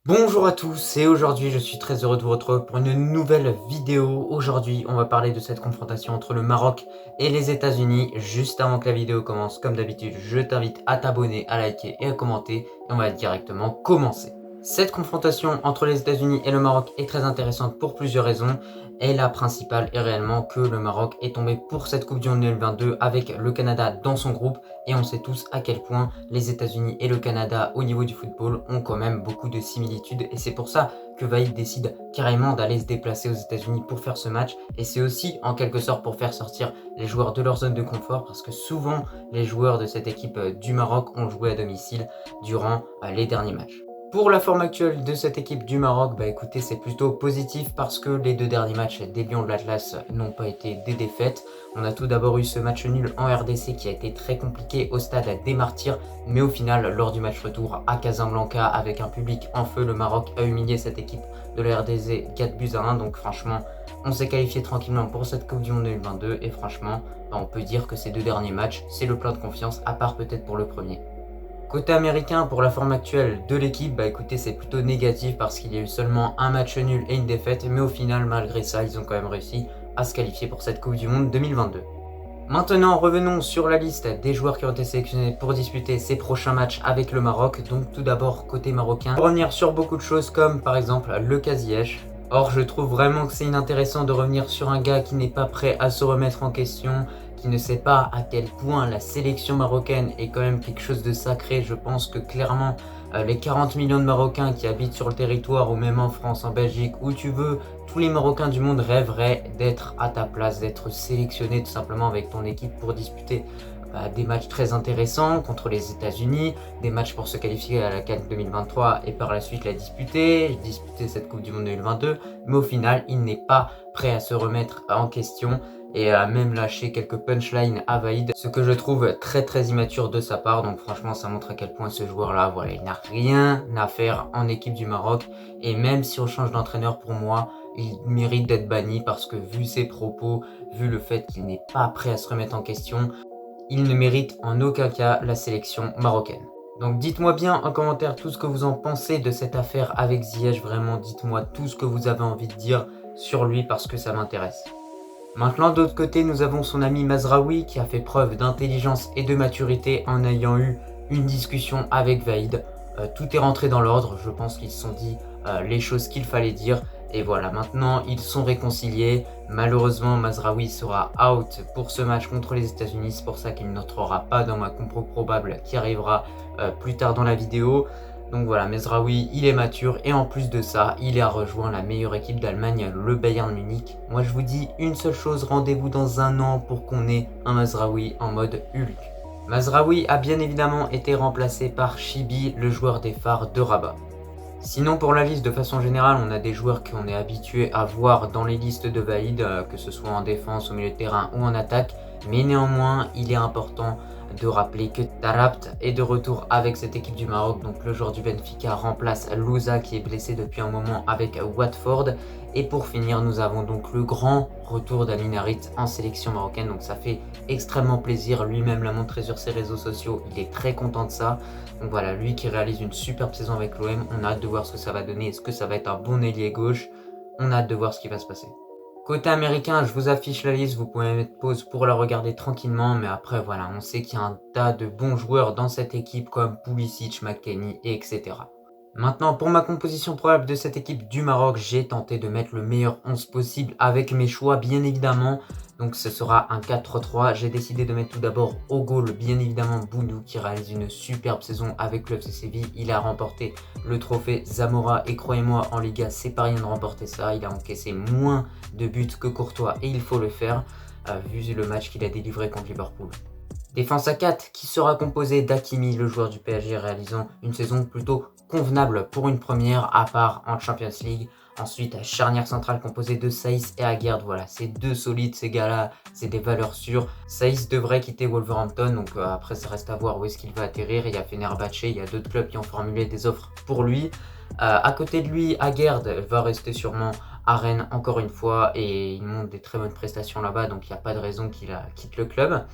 Bonjour à tous et aujourd'hui je suis très heureux de vous retrouver pour une nouvelle vidéo. Aujourd'hui on va parler de cette confrontation entre le Maroc et les États-Unis. Juste avant que la vidéo commence, comme d'habitude, je t'invite à t'abonner, à liker et à commenter et on va directement commencer. Cette confrontation entre les États-Unis et le Maroc est très intéressante pour plusieurs raisons et la principale est réellement que le Maroc est tombé pour cette Coupe du Monde 2022 avec le Canada dans son groupe et on sait tous à quel point les États-Unis et le Canada au niveau du football ont quand même beaucoup de similitudes et c'est pour ça que Vaïd décide carrément d'aller se déplacer aux États-Unis pour faire ce match et c'est aussi en quelque sorte pour faire sortir les joueurs de leur zone de confort parce que souvent les joueurs de cette équipe du Maroc ont joué à domicile durant les derniers matchs. Pour la forme actuelle de cette équipe du Maroc, écoutez, c'est plutôt positif parce que les deux derniers matchs des Lions de l'Atlas n'ont pas été des défaites. On a tout d'abord eu ce match nul en RDC qui a été très compliqué au stade des Martyrs, mais au final, lors du match retour à Casablanca avec un public en feu, le Maroc a humilié cette équipe de la RDC 4 buts à 1. Donc franchement, on s'est qualifié tranquillement pour cette Coupe du Monde 2022 et franchement, on peut dire que ces deux derniers matchs, c'est le plein de confiance, à part peut-être pour le premier. Côté américain, pour la forme actuelle de l'équipe, écoutez, c'est plutôt négatif parce qu'il y a eu seulement un match nul et une défaite, mais au final, malgré ça, ils ont quand même réussi à se qualifier pour cette Coupe du Monde 2022. Maintenant, revenons sur la liste des joueurs qui ont été sélectionnés pour disputer ces prochains matchs avec le Maroc. Donc tout d'abord, côté marocain, pour revenir sur beaucoup de choses comme par exemple le Ziyech. Or, je trouve vraiment que c'est inintéressant de revenir sur un gars qui n'est pas prêt à se remettre en question, qui ne sait pas à quel point la sélection marocaine est quand même quelque chose de sacré. Je pense que clairement, les 40 millions de Marocains qui habitent sur le territoire, ou même en France, en Belgique, où tu veux, tous les Marocains du monde rêveraient d'être à ta place, d'être sélectionnés tout simplement avec ton équipe pour disputer des matchs très intéressants contre les États-Unis, des matchs pour se qualifier à la CAN 2023 et par la suite la disputer cette Coupe du Monde 2022, mais au final, il n'est pas prêt à se remettre en question et à même lâcher quelques punchlines à Vaïd, ce que je trouve très très immature de sa part. Donc franchement, ça montre à quel point ce joueur-là, voilà, il n'a rien à faire en équipe du Maroc. Et même si on change d'entraîneur, pour moi, il mérite d'être banni parce que vu ses propos, vu le fait qu'il n'est pas prêt à se remettre en question, il ne mérite en aucun cas la sélection marocaine. Donc dites-moi bien en commentaire tout ce que vous en pensez de cette affaire avec Ziyech. Vraiment, dites-moi tout ce que vous avez envie de dire sur lui parce que ça m'intéresse. Maintenant, d'autre côté, nous avons son ami Mazraoui qui a fait preuve d'intelligence et de maturité en ayant eu une discussion avec Vaïd. Tout est rentré dans l'ordre, je pense qu'ils se sont dit les choses qu'il fallait dire. Et voilà, maintenant ils sont réconciliés. Malheureusement, Mazraoui sera out pour ce match contre les États-Unis. C'est pour ça qu'il n'entrera pas dans ma compo probable qui arrivera plus tard dans la vidéo. Donc voilà, Mazraoui, il est mature et en plus de ça, il a rejoint la meilleure équipe d'Allemagne, le Bayern Munich. Moi, je vous dis une seule chose, rendez-vous dans un an pour qu'on ait un Mazraoui en mode Hulk. Mazraoui a bien évidemment été remplacé par Chibi, le joueur des phares de Rabat. Sinon, pour la liste, de façon générale, on a des joueurs qu'on est habitué à voir dans les listes de Vaïd, que ce soit en défense, au milieu de terrain ou en attaque. Mais néanmoins, il est important de rappeler que Tarabt est de retour avec cette équipe du Maroc. Donc le joueur du Benfica remplace Louza qui est blessé depuis un moment avec Watford. Et pour finir, nous avons donc le grand retour d'Amin Harit en sélection marocaine. Donc ça fait extrêmement plaisir. Lui-même l'a montré sur ses réseaux sociaux. Il est très content de ça. Donc voilà, lui qui réalise une superbe saison avec l'OM. On a hâte de voir ce que ça va donner. Est-ce que ça va être un bon ailier gauche? On a hâte de voir ce qui va se passer. Côté américain, je vous affiche la liste, vous pouvez mettre pause pour la regarder tranquillement, mais après voilà, on sait qu'il y a un tas de bons joueurs dans cette équipe comme Pulisic, McKennie, etc. Maintenant, pour ma composition probable de cette équipe du Maroc, j'ai tenté de mettre le meilleur 11 possible avec mes choix, bien évidemment. Donc ce sera un 4-3-3. J'ai décidé de mettre tout d'abord au goal, bien évidemment, Boundou qui réalise une superbe saison avec le FC Séville. Il a remporté le trophée Zamora et croyez-moi, en Liga, c'est pas rien de remporter ça. Il a encaissé moins de buts que Courtois et il faut le faire, vu le match qu'il a délivré contre Liverpool. Défense à 4 qui sera composée d'Hakimi, le joueur du PSG réalisant une saison plutôt convenable pour une première, à part en Champions League. Ensuite, charnière centrale composée de Saïs et Aguerd. Voilà, c'est deux solides, ces gars-là, c'est des valeurs sûres. Saïs devrait quitter Wolverhampton, donc après, ça reste à voir où est-ce qu'il va atterrir. Il y a Fenerbahçe, il y a d'autres clubs qui ont formulé des offres pour lui. À côté de lui, Aguerd va rester sûrement à Rennes encore une fois et il montre des très bonnes prestations là-bas, donc il n'y a pas de raison qu'il quitte le club.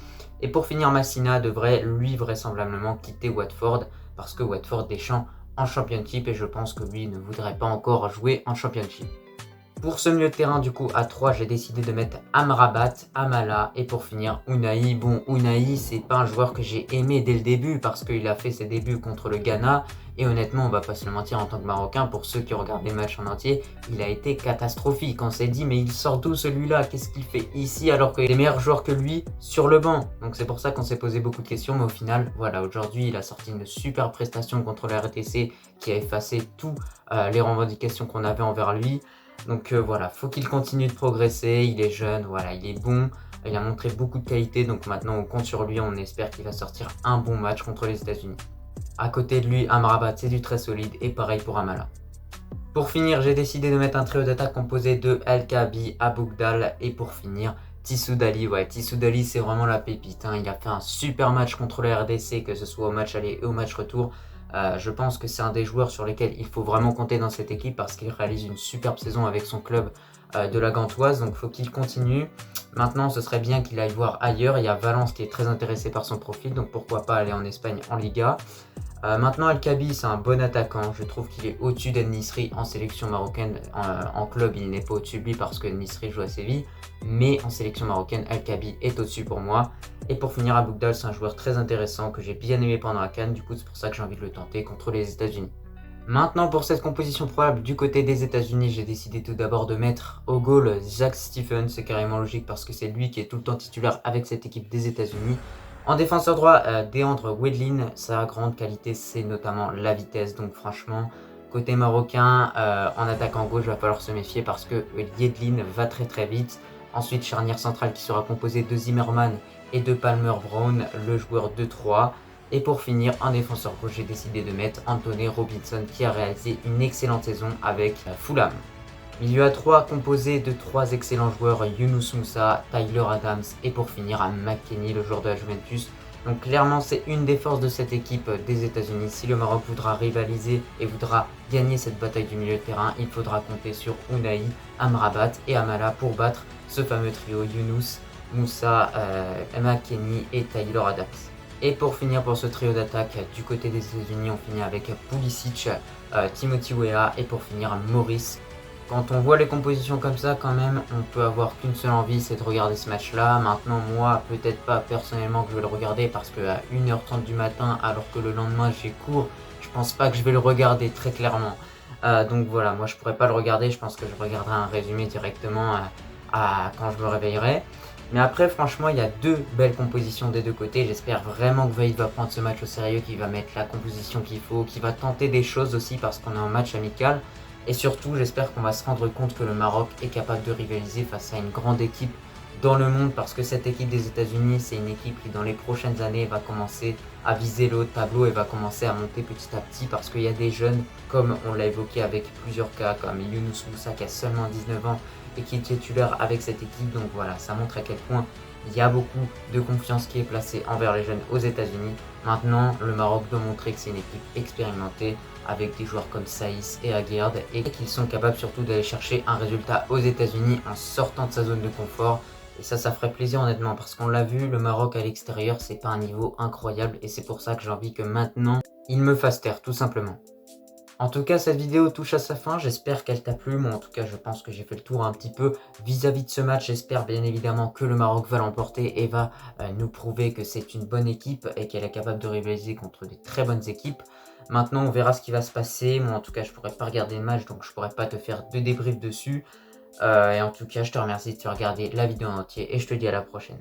Et pour finir, Massina devrait lui vraisemblablement quitter Watford parce que Watford, Deschamps en Championship et je pense que lui ne voudrait pas encore jouer en Championship. Pour ce milieu de terrain, du coup, à 3, j'ai décidé de mettre Amrabat, Amala et pour finir, Unai. Bon, Unai, c'est pas un joueur que j'ai aimé dès le début parce qu'il a fait ses débuts contre le Ghana. Et honnêtement, on va pas se le mentir, en tant que Marocain, pour ceux qui regardent les matchs en entier, il a été catastrophique. On s'est dit, mais il sort d'où celui-là? Qu'est-ce qu'il fait ici alors qu'il y a des meilleurs joueurs que lui sur le banc? Donc c'est pour ça qu'on s'est posé beaucoup de questions. Mais au final, voilà, aujourd'hui, il a sorti une super prestation contre la RTC qui a effacé toutes les revendications qu'on avait envers lui. Donc voilà, faut qu'il continue de progresser, il est jeune, voilà, il est bon, il a montré beaucoup de qualité, donc maintenant on compte sur lui, on espère qu'il va sortir un bon match contre les États-Unis. À côté de lui, Amrabat, c'est du très solide, et pareil pour Amala. Pour finir, j'ai décidé de mettre un trio d'attaque composé de El Kaabi, Aboukdal, et pour finir, Tissou Dali. Ouais, Tissou Dali, c'est vraiment la pépite, hein. Il a fait un super match contre la RDC, que ce soit au match aller et au match retour. Je pense que c'est un des joueurs sur lesquels il faut vraiment compter dans cette équipe parce qu'il réalise une superbe saison avec son club de la Gantoise, donc il faut qu'il continue. Maintenant, ce serait bien qu'il aille voir ailleurs. Il y a Valence qui est très intéressé par son profil, donc pourquoi pas aller en Espagne en Liga. Maintenant, El Kaabi, c'est un bon attaquant. Je trouve qu'il est au-dessus d'El Nisri en sélection marocaine. En club, il n'est pas au-dessus de lui parce que El Nisri joue à Séville. Mais en sélection marocaine, El Kaabi est au-dessus pour moi. Et pour finir, Aboukdal, c'est un joueur très intéressant que j'ai bien aimé pendant la CAN. Du coup, c'est pour ça que j'ai envie de le tenter contre les États-Unis. Maintenant, pour cette composition probable du côté des États-Unis, j'ai décidé tout d'abord de mettre au goal Zach Stephens. C'est carrément logique parce que c'est lui qui est tout le temps titulaire avec cette équipe des États-Unis. En défenseur droit, Deandre Yedlin, sa grande qualité, c'est notamment la vitesse. Donc franchement, côté marocain, en attaquant gauche, il va falloir se méfier parce que Yedlin va très très vite. Ensuite, charnière centrale qui sera composée de Zimmerman et de Palmer Brown, le joueur de 3. Et pour finir, en défenseur gauche, j'ai décidé de mettre Anthony Robinson qui a réalisé une excellente saison avec Fulham. Milieu à 3 composé de 3 excellents joueurs, Younous Moussa, Tyler Adams et pour finir à McKennie, le joueur de la Juventus. Donc clairement c'est une des forces de cette équipe des États-Unis. Si le Maroc voudra rivaliser et voudra gagner cette bataille du milieu de terrain, il faudra compter sur Unai, Amrabat et Amala pour battre ce fameux trio Younous, Moussa, McKennie et Tyler Adams. Et pour finir pour ce trio d'attaque du côté des États-Unis, on finit avec Pulisic, Timothy Weah et pour finir Maurice. Quand on voit les compositions comme ça, quand même, on peut avoir qu'une seule envie, c'est de regarder ce match-là. Maintenant, moi, peut-être pas personnellement que je vais le regarder parce qu'à 1h30 du matin, alors que le lendemain j'ai cours, je pense pas que je vais le regarder très clairement. Donc voilà, moi je pourrais pas le regarder, je pense que je regarderai un résumé directement quand je me réveillerai. Mais après, franchement, il y a deux belles compositions des deux côtés. J'espère vraiment que Vaïd va prendre ce match au sérieux, qu'il va mettre la composition qu'il faut, qu'il va tenter des choses aussi parce qu'on est en match amical. Et surtout, j'espère qu'on va se rendre compte que le Maroc est capable de rivaliser face à une grande équipe dans le monde parce que cette équipe des États-Unis, c'est une équipe qui dans les prochaines années va commencer à viser le haut de tableau et va commencer à monter petit à petit parce qu'il y a des jeunes, comme on l'a évoqué avec plusieurs cas, comme Younous Moussa qui a seulement 19 ans et qui est titulaire avec cette équipe. Donc voilà, ça montre à quel point il y a beaucoup de confiance qui est placée envers les jeunes aux États-Unis. Maintenant, le Maroc doit montrer que c'est une équipe expérimentée avec des joueurs comme Saïs et Aguerd et qu'ils sont capables surtout d'aller chercher un résultat aux États-Unis en sortant de sa zone de confort. Et ça ferait plaisir honnêtement parce qu'on l'a vu, le Maroc à l'extérieur, c'est pas un niveau incroyable et c'est pour ça que j'ai envie que maintenant, il me fasse taire tout simplement. En tout cas, cette vidéo touche à sa fin, j'espère qu'elle t'a plu. Moi, en tout cas, je pense que j'ai fait le tour un petit peu vis-à-vis de ce match. J'espère bien évidemment que le Maroc va l'emporter et va nous prouver que c'est une bonne équipe et qu'elle est capable de rivaliser contre des très bonnes équipes. Maintenant, on verra ce qui va se passer. Moi, en tout cas, je pourrais pas regarder le match, donc je pourrais pas te faire de débrief dessus. Et en tout cas, je te remercie de te regarder la vidéo en entier et je te dis à la prochaine.